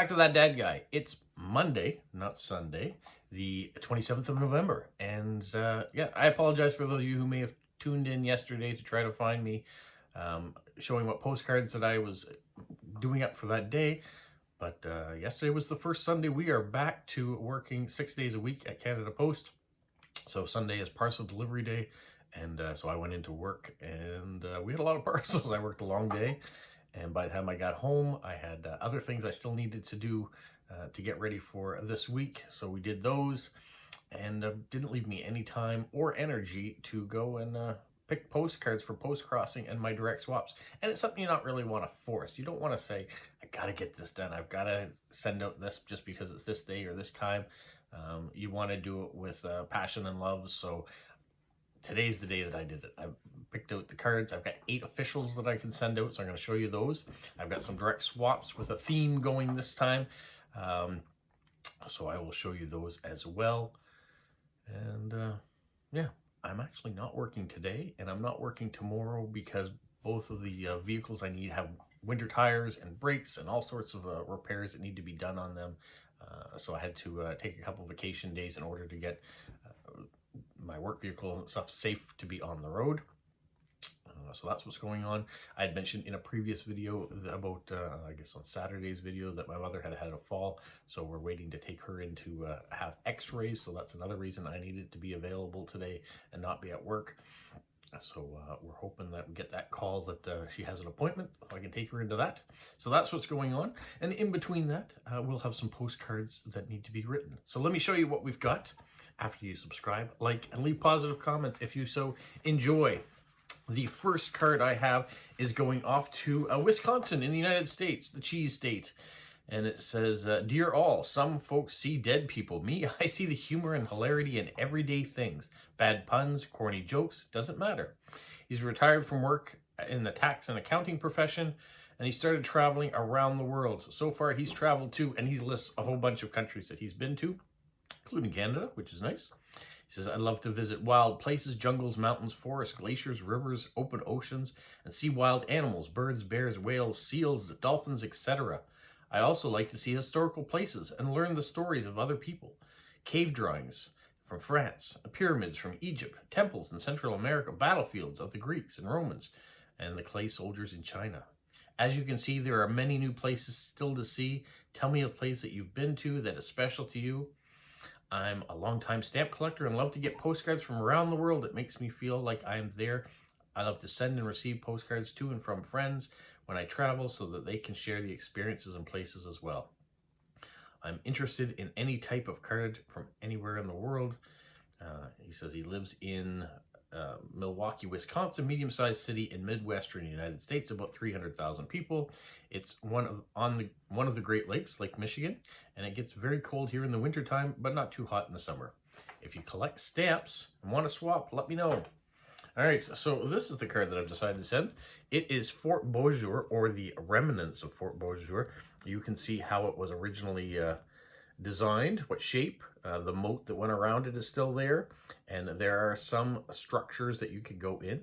to That Dad Guy. It's Monday, not Sunday, the 27th of November. And yeah, I apologize for those of you who may have tuned in yesterday to try to find me showing what postcards that I was doing up for that day. But yesterday was the first Sunday. We are back to working 6 days a week at Canada Post. So Sunday is parcel delivery day. And so I went into work and we had a lot of parcels. I worked a long day. And by the time I got home, I had other things I still needed to do to get ready for this week. So we did those, and didn't leave me any time or energy to go and pick postcards for Postcrossing and my direct swaps. And it's something you don't really want to force. You don't want to say, I got to get this done. I've got to send out this just because it's this day or this time. You want to do it with passion and love. So today's the day that I did it. I picked out the cards. I've got 8 officials that I can send out, so I'm going to show you those. I've got some direct swaps with a theme going this time, so I will show you those as well. And yeah, I'm actually not working today, and I'm not working tomorrow because both of the vehicles I need have winter tires and brakes and all sorts of repairs that need to be done on them. So I had to take a couple vacation days in order to get my work vehicle and stuff safe to be on the road. So that's what's going on. I had mentioned in a previous video about, I guess on Saturday's video, that my mother had had a fall. So we're waiting to take her in to have x-rays. So that's another reason I needed to be available today and not be at work. So we're hoping that we get that call that she has an appointment, so I can take her into that. So that's what's going on. And in between that, we'll have some postcards that need to be written. So let me show you what we've got after you subscribe, like, and leave positive comments if you so enjoy. The first card I have is going off to Wisconsin in the United States, the cheese state. And it says, Dear all, some folks see dead people. Me, I see the humor and hilarity in everyday things. Bad puns, corny jokes, doesn't matter. He's retired from work in the tax and accounting profession, and he started traveling around the world. So far, he's traveled to, and he lists a whole bunch of countries that he's been to, including Canada, which is nice. He says, I love to visit wild places, jungles, mountains, forests, glaciers, rivers, open oceans, and see wild animals, birds, bears, whales, seals, dolphins, etc. I also like to see historical places and learn the stories of other people. Cave drawings from France, pyramids from Egypt, temples in Central America, battlefields of the Greeks and Romans, and the clay soldiers in China. As you can see, there are many new places still to see. Tell me a place that you've been to that is special to you. I'm a longtime stamp collector and love to get postcards from around the world. It makes me feel like I am there. I love to send and receive postcards to and from friends when I travel so that they can share the experiences and places as well. I'm interested in any type of card from anywhere in the world. He says he lives in Milwaukee, Wisconsin, medium-sized city in Midwestern United States, about 300,000 people. It's one of the Great Lakes, Lake Michigan, and it gets very cold here in the wintertime, but not too hot in the summer. If you collect stamps and want to swap, let me know. All right, so this is the card that I've decided to send. It is Fort Beauséjour, or the remnants of Fort Beauséjour. You can see how it was originally designed, what shape. The moat that went around it is still there, and there are some structures that you could go in.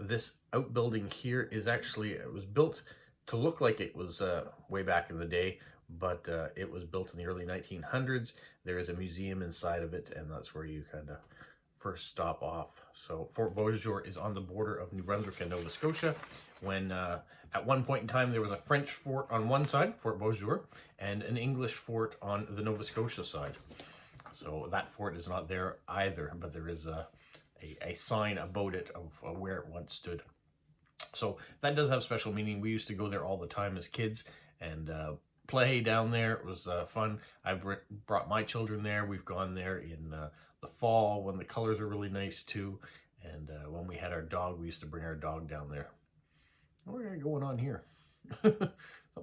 This outbuilding here is actually, it was built to look like it was way back in the day, but it was built in the early 1900s. There is a museum inside of it, and that's where you kind of first stop off. So Fort Beauséjour is on the border of New Brunswick and Nova Scotia. When at one point in time there was a French fort on one side, Fort Beauséjour, and an English fort on the Nova Scotia side. So that fort is not there either, but there is a sign about it of where it once stood. So that does have special meaning. We used to go there all the time as kids and play down there. It was fun. I brought my children there. We've gone there in the fall when the colors are really nice too. And when we had our dog, we used to bring our dog down there. What are going on here? Something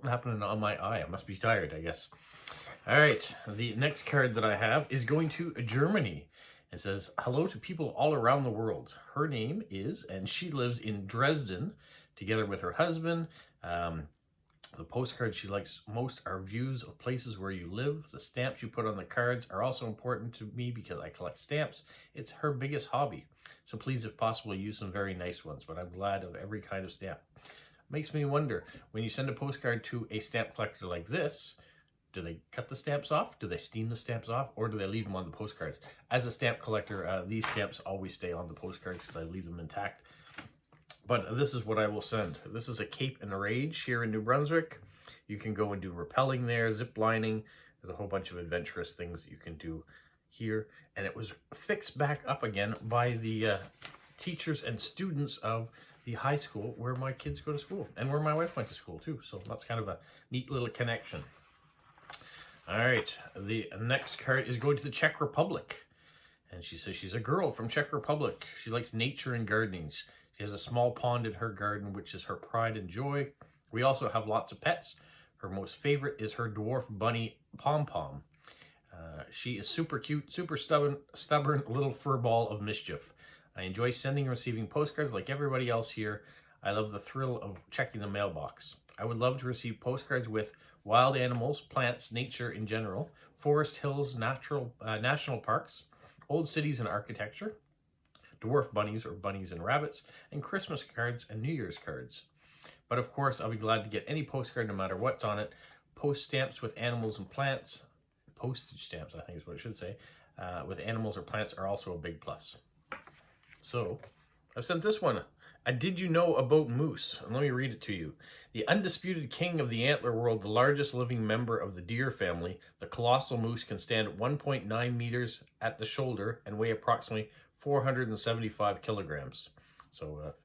happening on my eye. I must be tired, I guess. All right, the next card that I have is going to Germany. It says, hello to people all around the world. Her name is, and she lives in Dresden, together with her husband. The postcards she likes most are views of places where you live. The stamps you put on the cards are also important to me because I collect stamps. It's her biggest hobby. So please, if possible, use some very nice ones, but I'm glad of every kind of stamp. Makes me wonder, when you send a postcard to a stamp collector like this, do they cut the stamps off? Do they steam the stamps off? Or do they leave them on the postcards? As a stamp collector, these stamps always stay on the postcards because I leave them intact. But this is what I will send. This is a Cape and Rage here in New Brunswick. You can go and do rappelling there, zip lining. There's a whole bunch of adventurous things that you can do here. And it was fixed back up again by the teachers and students of the high school where my kids go to school and where my wife went to school too. So that's kind of a neat little connection. All right, the next card is going to the Czech Republic. And she says she's a girl from Czech Republic. She likes nature and gardening. She has a small pond in her garden, which is her pride and joy. We also have lots of pets. Her most favorite is her dwarf bunny, Pom Pom. She is super cute, super stubborn little fur ball of mischief. I enjoy sending and receiving postcards like everybody else here. I love the thrill of checking the mailbox. I would love to receive postcards with wild animals, plants, nature in general, forest, hills, national parks, old cities and architecture, dwarf bunnies or bunnies and rabbits, and Christmas cards and New Year's cards. But of course, I'll be glad to get any postcard no matter what's on it. Post stamps with animals and plants, postage stamps I think is what it should say, with animals or plants are also a big plus. So I've sent this one. Did you know about moose? And let me read it to you. The undisputed king of the antler world, the largest living member of the deer family, the colossal moose can stand at 1.9 meters at the shoulder and weigh approximately 475 kilograms. So if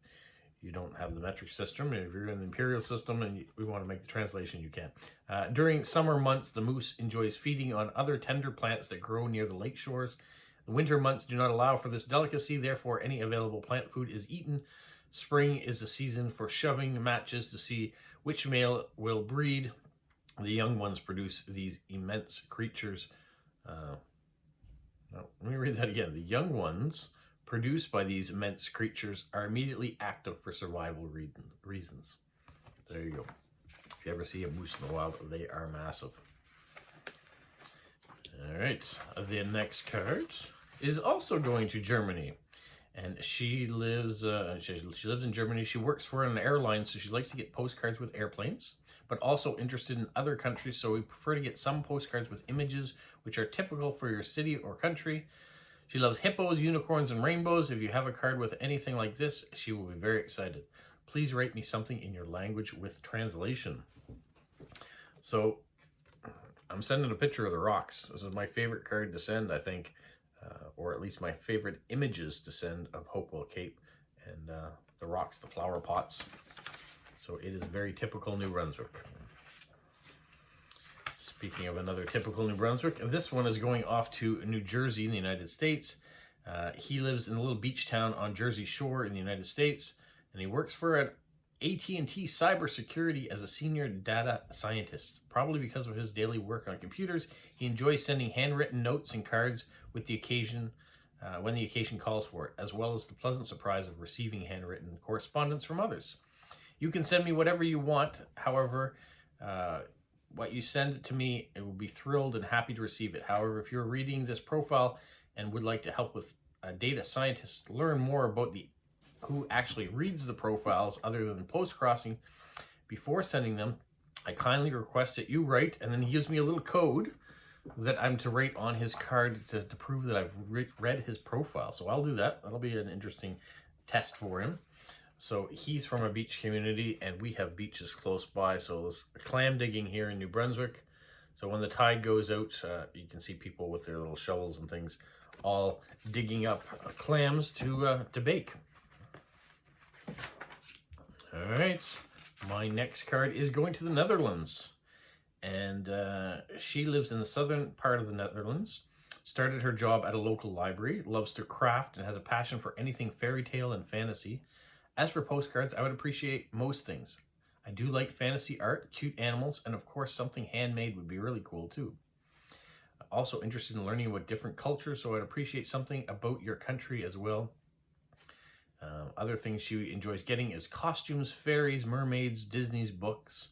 you don't have the metric system, if you're in the imperial system and we want to make the translation, you can. During summer months, the moose enjoys feeding on other tender plants that grow near the lake shores. The winter months do not allow for this delicacy, therefore any available plant food is eaten. Spring is the season for shoving matches to see which male will breed. The young ones produce these immense creatures. Let me read that again. The young ones produced by these immense creatures are immediately active for survival reasons. There you go. If you ever see a moose in the wild, they are massive. All right, the next card is also going to Germany. And she lives in Germany. She works for an airline, so she likes to get postcards with airplanes, but also interested in other countries. So we prefer to get some postcards with images which are typical for your city or country. She loves hippos, unicorns, and rainbows. If you have a card with anything like this, she will be very excited. Please write me something in your language with translation. So I'm sending a picture of the rocks. This is my favorite card to send, I think. Or at least my favorite images to send of Hopewell Cape and the rocks, the flower pots. So it is very typical New Brunswick. Speaking of another typical New Brunswick, this one is going off to New Jersey in the United States. He lives in a little beach town on Jersey Shore in the United States, and he works for an AT&T cybersecurity as a senior data scientist. Probably because of his daily work on computers, he enjoys sending handwritten notes and cards with the occasion, when the occasion calls for it, as well as the pleasant surprise of receiving handwritten correspondence from others. You can send me whatever you want. However, what you send to me, I will be thrilled and happy to receive it. However, if you're reading this profile and would like to help with data scientists learn more about who actually reads the profiles other than Postcrossing before sending them, I kindly request that you write, and then he gives me a little code that I'm to write on his card to prove that I've read his profile. So I'll do that. That'll be an interesting test for him. So he's from a beach community, and we have beaches close by. So there's clam digging here in New Brunswick. So when the tide goes out, you can see people with their little shovels and things all digging up clams to bake. All right, my next card is going to the Netherlands. And she lives in the southern part of the Netherlands, started her job at a local library, loves to craft, and has a passion for anything fairy tale and fantasy. As for postcards, I would appreciate most things. I do like fantasy art, cute animals, and of course something handmade would be really cool too. Also interested in learning about different cultures, so I'd appreciate something about your country as well. Other things she enjoys getting is costumes, fairies, mermaids, Disney's books,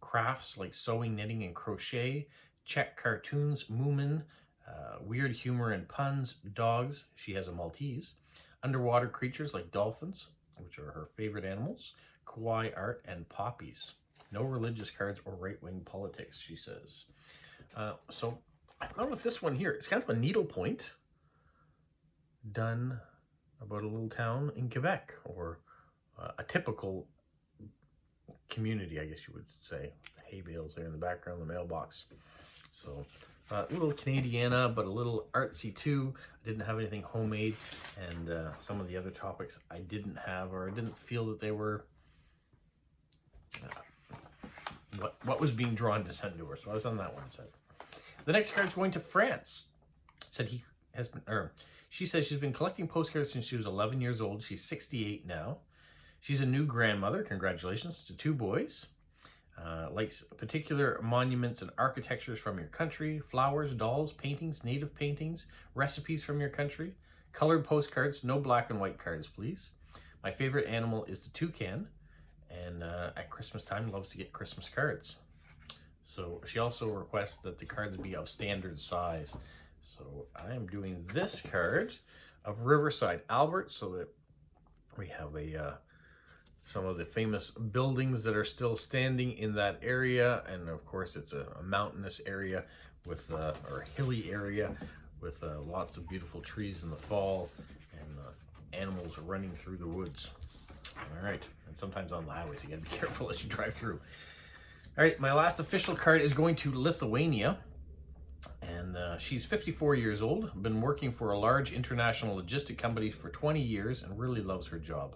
crafts like sewing, knitting, and crochet, Czech cartoons, Moomin, weird humor and puns, dogs, she has a Maltese, underwater creatures like dolphins, which are her favorite animals, kawaii art, and poppies. No religious cards or right-wing politics, she says. So I've gone with this one here. It's kind of a needlepoint done about a little town in Quebec, or a typical community, I guess you would say. The hay bales there in the background, the mailbox. So a little Canadiana, but a little artsy too. I didn't have anything homemade, and some of the other topics I didn't have, or I didn't feel that they were what was being drawn to send to her. So I was on that one side. The next card's going to France. Said he has been, or she says she's been collecting postcards since she was 11 years old. She's 68 now. She's a new grandmother. Congratulations to 2 boys. Likes particular monuments and architectures from your country, flowers, dolls, paintings, native paintings, recipes from your country, colored postcards, no black and white cards, please. My favorite animal is the toucan, and at Christmas time loves to get Christmas cards. So she also requests that the cards be of standard size. So I am doing this card of Riverside, Albert, so that we have a some of the famous buildings that are still standing in that area, and of course it's a mountainous area with or hilly area with lots of beautiful trees in the fall, and animals running through the woods. All right, and sometimes on the highways you gotta be careful as you drive through. All right, my last official card is going to Lithuania, and she's 54 years old, been working for a large international logistic company for 20 years and really loves her job.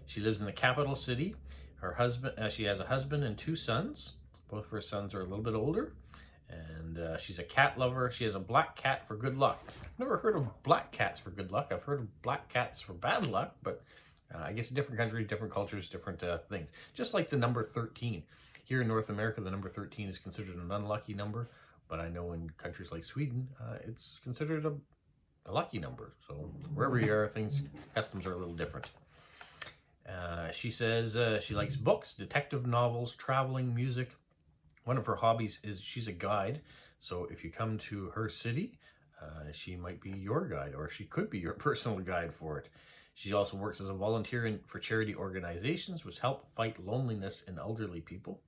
She lives in the capital city. Her husband, she has a husband and 2 sons. Both of her sons are a little bit older, and she's a cat lover. She has a black cat for good luck. I've never heard of black cats for good luck. I've heard of black cats for bad luck, but I guess different countries, different cultures, different things. Just like the number 13. Here in North America, the number 13 is considered an unlucky number, but I know in countries like Sweden, it's considered a lucky number. So wherever you are, customs are a little different. She says she likes books, detective novels, traveling, music. One of her hobbies is she's a guide. So if you come to her city, she might be your guide, or she could be your personal guide for it. She also works as a volunteer for charity organizations which help fight loneliness in elderly people.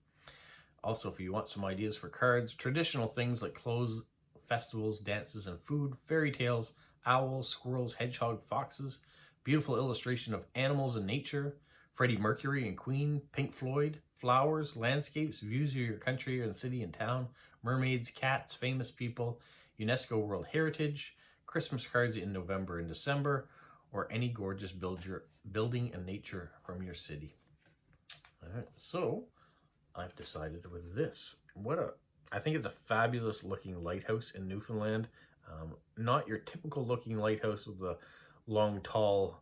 Also, if you want some ideas for cards, traditional things like clothes, festivals, dances, and food, fairy tales, owls, squirrels, hedgehog, foxes, beautiful illustration of animals and nature, Freddie Mercury and Queen, Pink Floyd, flowers, landscapes, views of your country and city and town, mermaids, cats, famous people, UNESCO World Heritage, Christmas cards in November and December, or any gorgeous building and nature from your city. All right, so I've decided with this. I think it's a fabulous looking lighthouse in Newfoundland. Not your typical looking lighthouse with the long, tall,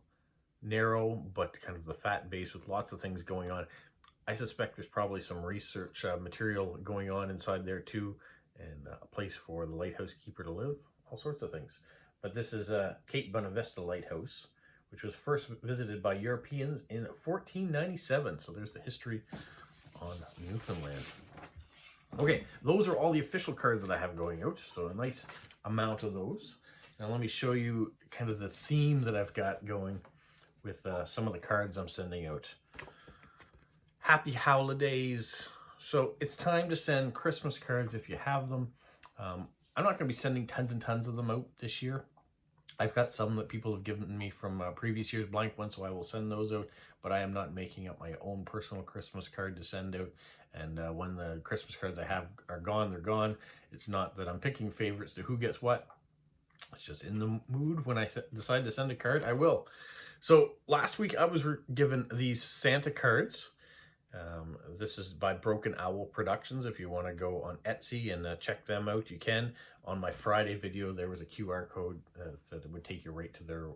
narrow, but kind of the fat base with lots of things going on. I suspect there's probably some research material going on inside there too, and a place for the lighthouse keeper to live, all sorts of things. But this is Cape Bonavista Lighthouse, which was first visited by Europeans in 1497. So there's the history on Newfoundland. Okay, those are all the official cards that I have going out, so a nice amount of those. Now let me show you kind of the theme that I've got going with some of the cards I'm sending out. Happy holidays. So it's time to send Christmas cards if you have them. I'm not going to be sending tons and tons of them out this year. I've got some that people have given me from previous year's blank ones, so I will send those out, but I am not making up my own personal Christmas card to send out. And when the Christmas cards I have are gone, they're gone. It's not that I'm picking favorites to who gets what. It's just in the mood. When I decide to send a card, I will. So last week I was given these Santa cards. This is by Broken Owl Productions. If you want to go on Etsy and check them out, you can. On my Friday video, there was a QR code that would take you right to their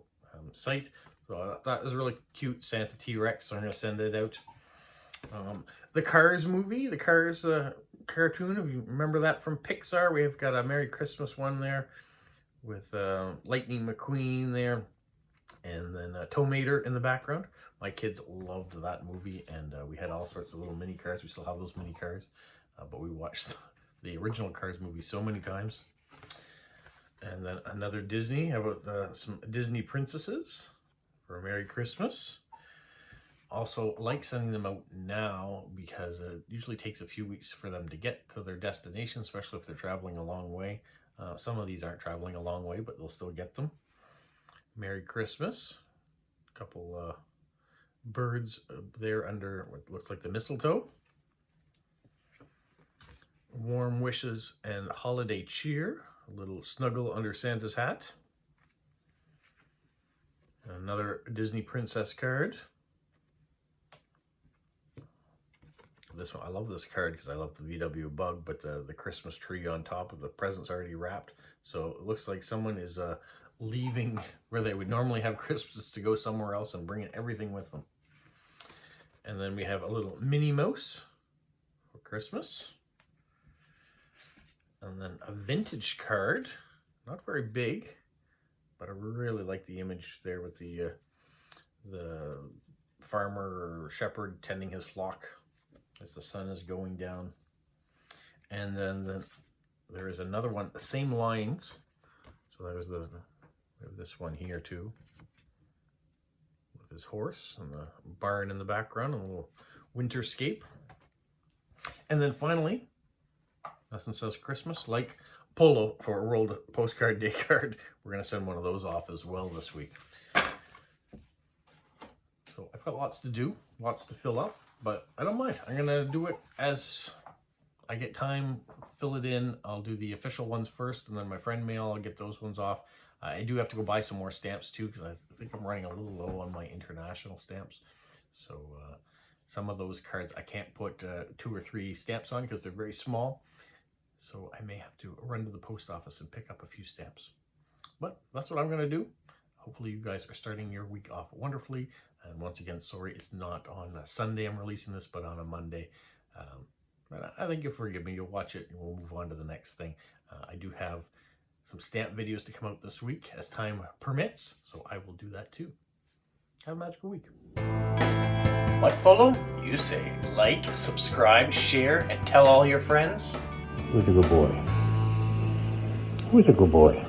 site. So that was really cute Santa T-Rex, so I'm going to send it out. The Cars movie, the Cars cartoon, if you remember that from Pixar, we've got a Merry Christmas one there with Lightning McQueen there, and then Tow Mater in the background. My kids loved that movie, and we had all sorts of little mini cars. We still have those mini cars, but we watched the original Cars movie so many times. And then another Disney, how about some Disney princesses for Merry Christmas. Also like sending them out now because it usually takes a few weeks for them to get to their destination, especially if they're traveling a long way. Some of these aren't traveling a long way, but they'll still get them. Merry Christmas. A couple birds there under what looks like the mistletoe. Warm wishes and holiday cheer. A little snuggle under Santa's hat. Another Disney princess card. This one, I love this card because I love the VW bug, but the Christmas tree on top of the presents already wrapped. So it looks like someone is leaving where they would normally have Christmas to go somewhere else and bringing everything with them. And then we have a little Minnie Mouse for Christmas. And then a vintage card, not very big, but I really like the image there with the farmer or shepherd tending his flock as the sun is going down. And then there is another one, the same lines. So there was this one here too, with his horse and the barn in the background, a little winterscape. And then finally, nothing says Christmas like Polo for a World Postcard Day card. We're going to send one of those off as well this week. So I've got lots to do, lots to fill up, but I don't mind. I'm going to do it as I get time, fill it in. I'll do the official ones first, and then my friend mail, I'll get those ones off. I do have to go buy some more stamps too, because I think I'm running a little low on my international stamps. So some of those cards I can't put 2 or 3 stamps on because they're very small. So I may have to run to the post office and pick up a few stamps. But that's what I'm going to do. Hopefully you guys are starting your week off wonderfully. And once again, sorry it's not on a Sunday I'm releasing this, but on a Monday. But I think you'll forgive me. You'll watch it and we'll move on to the next thing. I do have some stamp videos to come out this week as time permits, so I will do that too. Have a magical week. What, Polo? You say like, subscribe, share, and tell all your friends? Who's a good boy? Who's a good boy?